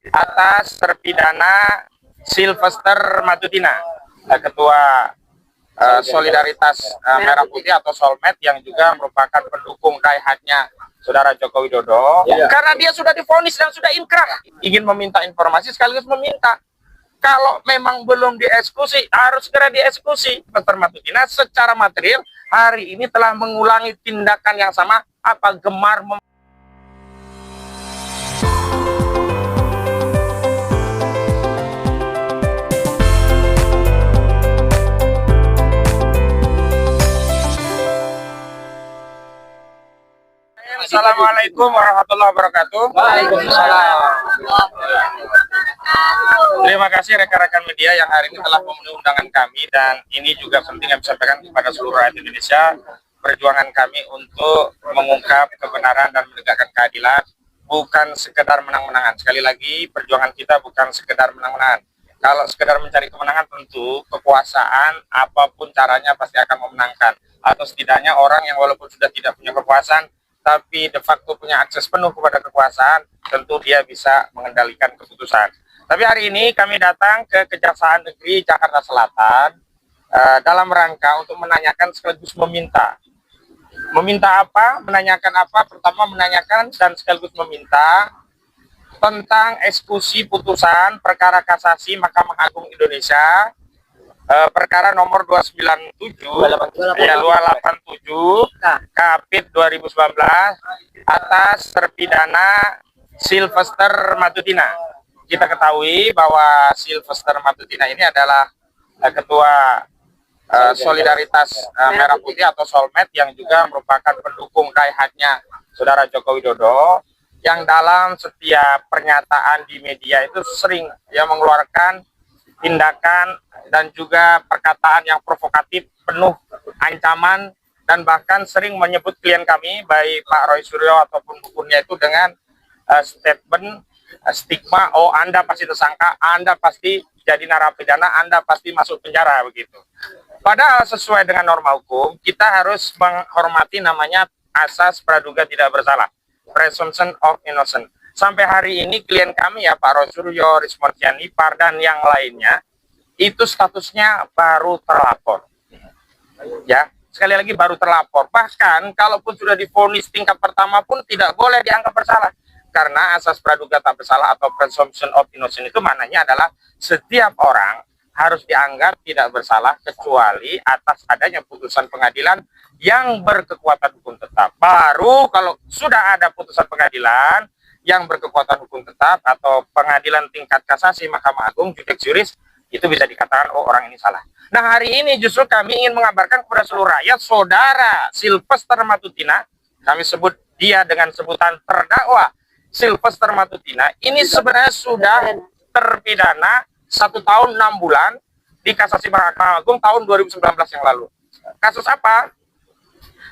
atas terpidana Sylvester Matutina, Ketua Solidaritas Merah Putih atau Solmed, yang juga merupakan pendukung daihatnya Saudara Joko Widodo. Karena dia sudah divonis dan sudah inkrah, ingin meminta informasi sekaligus meminta kalau memang belum dieksekusi harus segera dieksekusi. Sylvester Matutina secara material hari ini telah mengulangi tindakan yang sama, gemar Assalamualaikum warahmatullahi wabarakatuh. Waalaikumsalam. Terima kasih rekan-rekan media yang hari ini telah memenuhi undangan kami, dan ini juga penting kami sampaikan kepada seluruh rakyat Indonesia. Perjuangan kami untuk mengungkap kebenaran dan menegakkan keadilan bukan sekedar menang-menangan. Sekali lagi, perjuangan kita bukan sekedar menang-menangan. Kalau sekedar mencari kemenangan, tentu kekuasaan apapun caranya pasti akan memenangkan. Atau setidaknya orang yang walaupun sudah tidak punya kekuasaan tapi de facto punya akses penuh kepada kekuasaan, tentu dia bisa mengendalikan keputusan. Tapi hari ini kami datang ke Kejaksaan Negeri Jakarta Selatan dalam rangka untuk menanyakan sekaligus meminta. Meminta apa? Menanyakan apa? Pertama menanyakan dan sekaligus meminta tentang eksekusi putusan perkara kasasi Mahkamah Agung Indonesia perkara nomor 297 ya 287 Kapit 2019 atas terpidana Sylvester Matutina. Kita ketahui bahwa Sylvester Matutina ini adalah Ketua Solidaritas Merah Putih atau Solmed, yang juga merupakan pendukung daihatnya Saudara Joko Widodo, yang dalam setiap pernyataan di media itu sering mengeluarkan tindakan dan juga perkataan yang provokatif, penuh ancaman, dan bahkan sering menyebut klien kami, baik Pak Roy Suryo ataupun bukunya itu dengan statement stigma, oh Anda pasti tersangka, Anda pasti jadi narapidana, Anda pasti masuk penjara, begitu. Padahal sesuai dengan norma hukum, kita harus menghormati namanya asas praduga tidak bersalah, presumption of innocence. Sampai hari ini klien kami Pak Roy Suryo, Rismon Janipar, dan yang lainnya itu statusnya baru terlapor. Ya, sekali lagi baru terlapor. Bahkan kalaupun sudah divonis tingkat pertama pun tidak boleh dianggap bersalah. Karena asas praduga tak bersalah atau presumption of innocence itu maknanya adalah setiap orang harus dianggap tidak bersalah kecuali atas adanya putusan pengadilan yang berkekuatan hukum tetap. Baru kalau sudah ada putusan pengadilan yang berkekuatan hukum tetap atau pengadilan tingkat kasasi Mahkamah Agung, judek juris, itu bisa dikatakan oh orang ini salah. Nah, hari ini justru kami ingin mengabarkan kepada seluruh rakyat, Saudara Sylvester Matutina, kami sebut dia dengan sebutan terdakwa Sylvester Matutina, ini sebenarnya sudah terpidana 1 tahun 6 bulan di kasasi Mahkamah Agung tahun 2019 yang lalu. Kasus apa?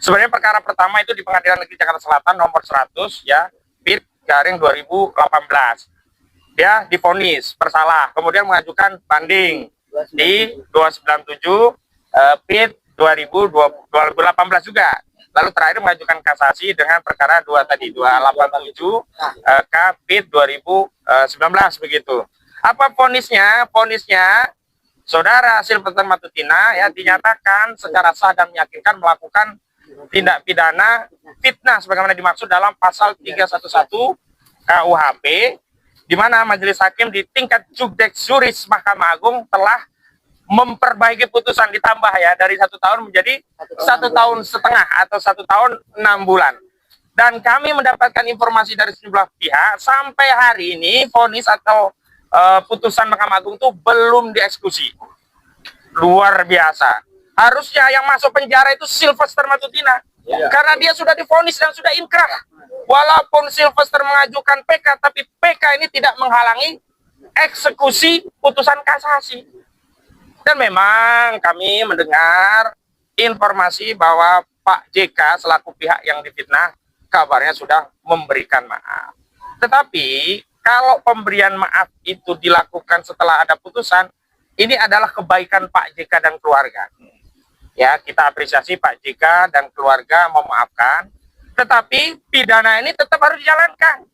Sebenarnya perkara pertama itu di Pengadilan Negeri Jakarta Selatan nomor 100 Pit/2018. Dia divonis bersalah, kemudian mengajukan banding di 297 Pit 2018 juga. Lalu terakhir mengajukan kasasi dengan perkara 287 Kapit 2019 begitu. Apa vonisnya? Vonisnya Saudara Sylvester Matutina dinyatakan secara sah dan meyakinkan melakukan tindak pidana fitnah sebagaimana dimaksud dalam pasal 311 KUHP, di mana majelis hakim di tingkat judek juris Mahkamah Agung telah memperbaiki putusan, ditambah dari 1 tahun menjadi 1 tahun setengah atau 1 tahun 6 bulan. Dan kami mendapatkan informasi dari sejumlah pihak sampai hari ini vonis atau putusan Mahkamah Agung itu belum dieksekusi. Luar biasa. Harusnya yang masuk penjara itu Sylvester Matutina, karena dia sudah divonis dan sudah inkrah. Walaupun Sylvester mengajukan PK, tapi PK ini tidak menghalangi eksekusi putusan kasasi. Dan memang kami mendengar informasi bahwa Pak JK selaku pihak yang difitnah kabarnya sudah memberikan maaf. Tetapi kalau pemberian maaf itu dilakukan setelah ada putusan, ini adalah kebaikan Pak JK dan keluarga. Ya, kita apresiasi Pak JK dan keluarga memaafkan, tetapi pidana ini tetap harus dijalankan.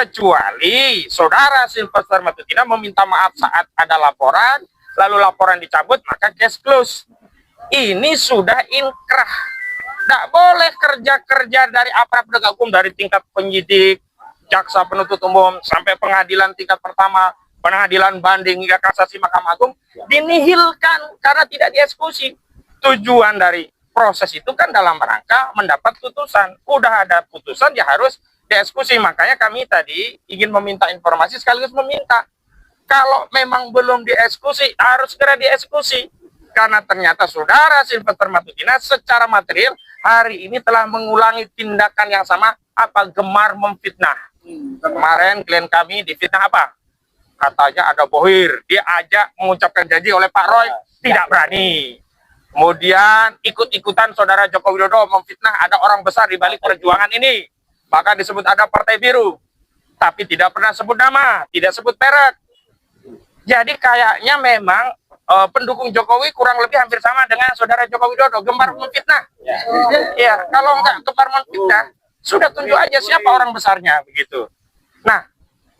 kecuali saudara Sylvester Matutina meminta maaf saat ada laporan, lalu laporan dicabut, maka case close. Ini sudah inkrah. Tidak boleh kerja-kerja dari aparat penegak hukum, dari tingkat penyidik, jaksa penuntut umum, sampai pengadilan tingkat pertama, pengadilan banding hingga kasasi Mahkamah Agung, dinihilkan karena tidak dieksekusi. Tujuan dari proses itu kan dalam rangka mendapat putusan. Udah ada putusan, ya harus dieksekusi. Makanya kami tadi ingin meminta informasi sekaligus meminta, kalau memang belum dieksekusi, harus segera dieksekusi. Karena ternyata saudara Sylvester Matutina secara material hari ini telah mengulangi tindakan yang sama, apa, gemar memfitnah. Kemarin klien kami difitnah apa? Katanya ada bohir, dia ajak mengucapkan janji oleh Pak Roy, tidak berani. Kemudian ikut-ikutan saudara Joko Widodo memfitnah ada orang besar di balik perjuangan ini. Bahkan disebut ada partai biru, tapi tidak pernah sebut nama, tidak sebut merek. Jadi kayaknya memang pendukung Jokowi kurang lebih hampir sama dengan saudara Joko Widodo, gemar memfitnah. Ya, kalau enggak gemar memfitnah, sudah tunjuk aja siapa orang besarnya, begitu. Nah,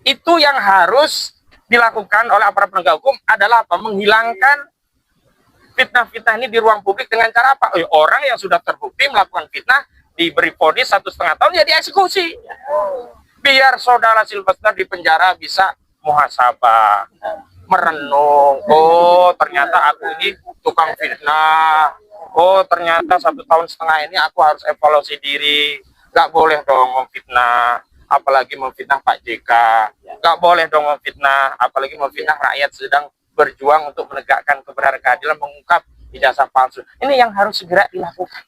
itu yang harus dilakukan oleh aparat penegak hukum adalah apa? Menghilangkan fitnah-fitnah ini di ruang publik dengan cara apa? Orang yang sudah terbukti melakukan fitnah diberi vonis 1,5 tahun, ya dieksekusi. Biar saudara Sylvester di penjara bisa muhasabah, merenung. Oh, ternyata aku ini tukang fitnah. Oh, ternyata 1,5 tahun ini aku harus evaluasi diri. Gak boleh dong memfitnah, apalagi memfitnah Pak JK. Gak boleh dong memfitnah, apalagi memfitnah rakyat sedang berjuang untuk menegakkan kebenaran keadilan, mengungkap ijazah palsu. Ini yang harus segera dilakukan.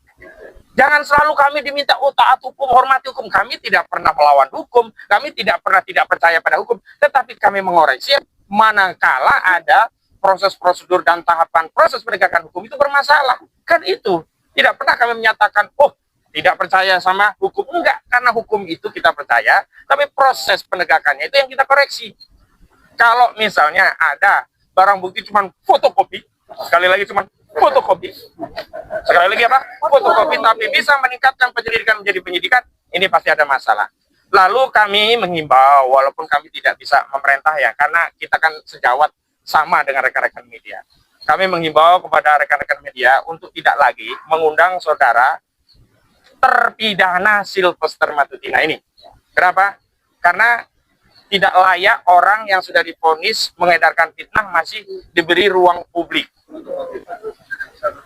Jangan selalu kami diminta taat hukum, hormati hukum. Kami tidak pernah melawan hukum, kami tidak pernah tidak percaya pada hukum, tetapi kami mengoreksi manakala ada proses prosedur dan tahapan proses penegakan hukum itu bermasalah. Kan itu tidak pernah kami menyatakan, oh tidak percaya sama hukum. Enggak, karena hukum itu kita percaya, tapi proses penegakannya itu yang kita koreksi. Kalau misalnya ada barang bukti cuma fotokopi, sekali lagi cuma fotokopi, sekali lagi apa? Fotokopi, tapi bisa meningkatkan penyelidikan menjadi penyidikan, ini pasti ada masalah. Lalu kami menghimbau, walaupun kami tidak bisa memerintah ya, karena kita kan sejawat sama dengan rekan-rekan media. Kami menghimbau kepada rekan-rekan media untuk tidak lagi mengundang saudara terpidana Sylvester Matutina ini. Kenapa? Karena tidak layak orang yang sudah divonis mengedarkan fitnah masih diberi ruang publik.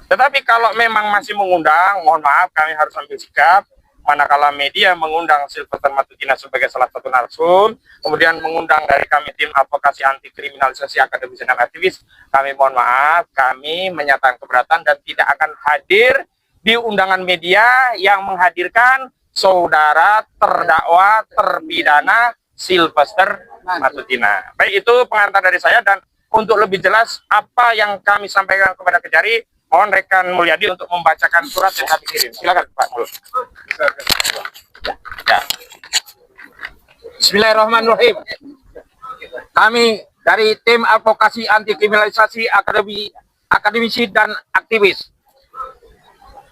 Tetapi kalau memang masih mengundang, mohon maaf kami harus ambil sikap. Manakala media mengundang Sylvester Matutina sebagai salah satu narsum, kemudian mengundang dari kami tim advokasi anti kriminalisasi akademisi dan aktivis, kami mohon maaf, kami menyatakan keberatan dan tidak akan hadir di undangan media yang menghadirkan saudara terdakwa terpidana Sylvester Matutina. Baik, itu pengantar dari saya, dan untuk lebih jelas apa yang kami sampaikan kepada Kejari, mohon rekan Mulyadi untuk membacakan surat yang kami kirim. Silakan Pak Mul. Ya. Bismillahirrahmanirrahim. Kami dari tim advokasi anti kriminalisasi akademisi dan aktivis,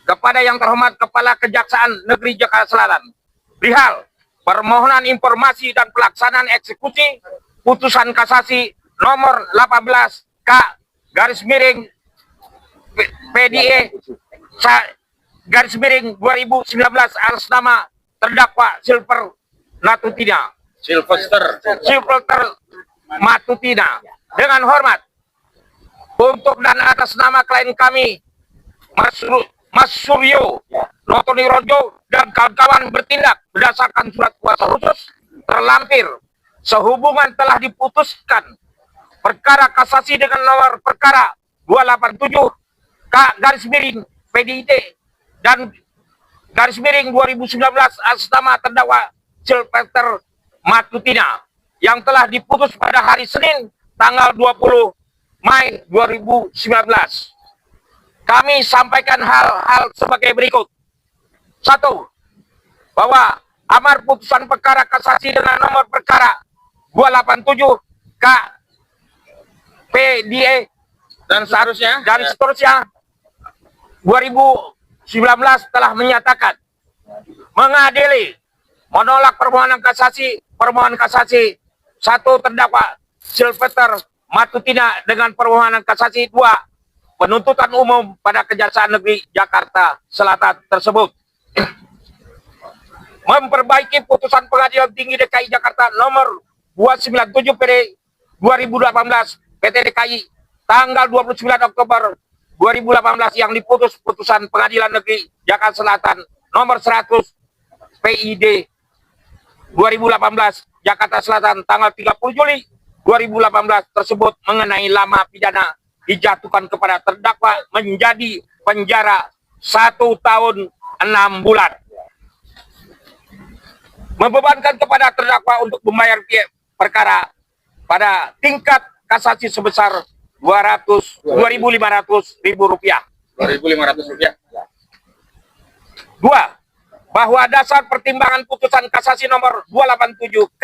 kepada yang terhormat Kepala Kejaksaan Negeri Jakarta Selatan, perihal permohonan informasi dan pelaksanaan eksekusi putusan kasasi nomor 18 K garis miring PDE garis miring 2019 atas nama terdakwa Sylvester Matutina dengan hormat untuk dan atas nama klien kami Mas Suryo Notoni Rojo dan kawan-kawan bertindak berdasarkan surat kuasa khusus terlampir sehubungan telah diputuskan perkara kasasi dengan nomor perkara 287 K garis miring PDIT dan garis miring 2019 atas nama terdakwa Sylvester Matutina yang telah diputus pada hari Senin tanggal 20 Mei 2019. Kami sampaikan hal-hal sebagai berikut. 1. Bahwa amar putusan perkara kasasi dengan nomor perkara 287 K PDE dan seterusnya 2019 telah menyatakan mengadili menolak permohonan kasasi 1 terdakwa Silvester Matutina dengan permohonan kasasi 2 penuntutan umum pada Kejaksaan Negeri Jakarta Selatan tersebut. Memperbaiki putusan Pengadilan Tinggi DKI Jakarta nomor 297 PD 2018 PT DKI tanggal 29 Oktober 2018 yang diputus putusan Pengadilan Negeri Jakarta Selatan nomor 100 PID 2018 Jakarta Selatan tanggal 30 Juli 2018 tersebut mengenai lama pidana dijatuhkan kepada terdakwa menjadi penjara 1 tahun 6 bulan. Membebankan kepada terdakwa untuk membayar biaya perkara pada tingkat kasasi sebesar Rp2.500.000. Rp2.500. 2. Bahwa dasar pertimbangan putusan kasasi nomor 287K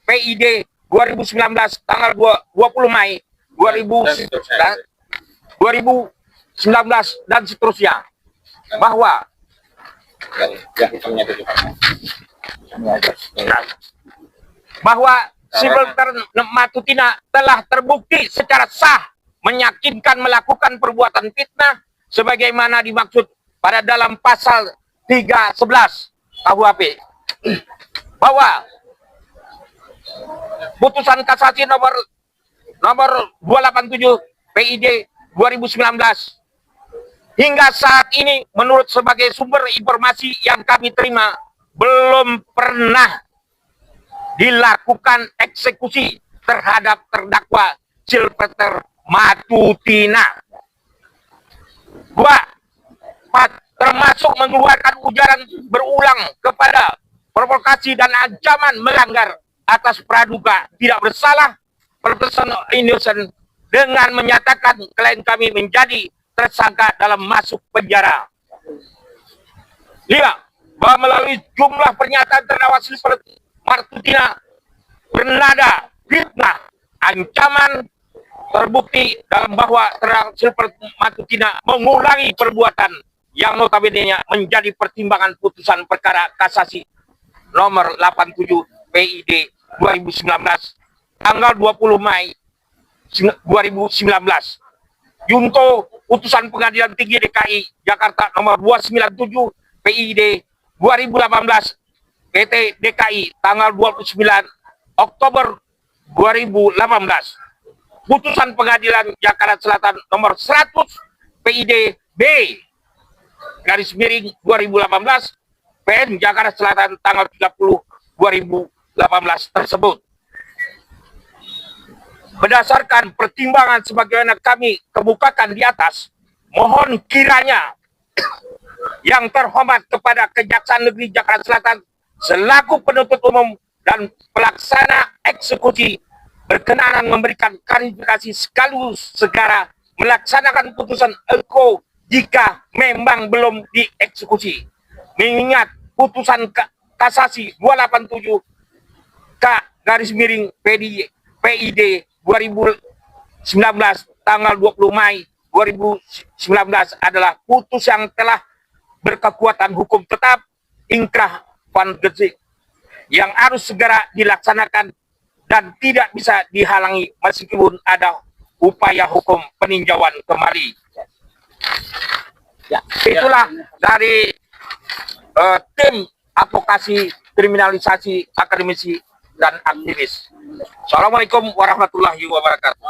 PID 2019 tanggal 20 Mei 2019 dan seterusnya bahwa Silvester Matutina telah terbukti secara sah meyakinkan melakukan perbuatan fitnah sebagaimana dimaksud pada dalam pasal 311 KUHP, bahwa putusan kasasi nomor 287 PID 2019 hingga saat ini menurut sebagai sumber informasi yang kami terima belum pernah dilakukan eksekusi terhadap terdakwa Silvester Matutina. 2. Termasuk mengeluarkan ujaran berulang kepada provokasi dan ancaman melanggar atas praduga tidak bersalah personal innocent dengan menyatakan klien kami menjadi tersangka dalam masuk penjara. 5. Bahwa melalui jumlah pernyataan terdakwa Silvester Matutina bernada fitnah ancaman terbukti dalam bahwa terdakwa Silvester Matutina mengulangi perbuatan yang notabene menjadi pertimbangan putusan perkara kasasi nomor 87 PID 2019 tanggal 20 Mei 2019. Junto putusan Pengadilan Tinggi DKI Jakarta nomor 297 PID 2018 PT DKI tanggal 29 Oktober 2018. Putusan Pengadilan Jakarta Selatan nomor 100 PID B _2018 PN Jakarta Selatan tanggal 30 2018 tersebut. Berdasarkan pertimbangan sebagaimana kami kemukakan di atas, mohon kiranya yang terhormat kepada Kejaksaan Negeri Jakarta Selatan selaku penuntut umum dan pelaksana eksekusi berkenan memberikan klarifikasi sekaligus segera melaksanakan putusan EKO jika memang belum dieksekusi. Mengingat putusan kasasi 287 PID 2019 tanggal 20 Mei 2019 adalah putus yang telah berkekuatan hukum tetap inkrah van Gezik yang harus segera dilaksanakan dan tidak bisa dihalangi meskipun ada upaya hukum peninjauan kembali. Ya, itulah dari tim advokasi kriminalisasi akademisi dan aktivis. Assalamualaikum warahmatullahi wabarakatuh.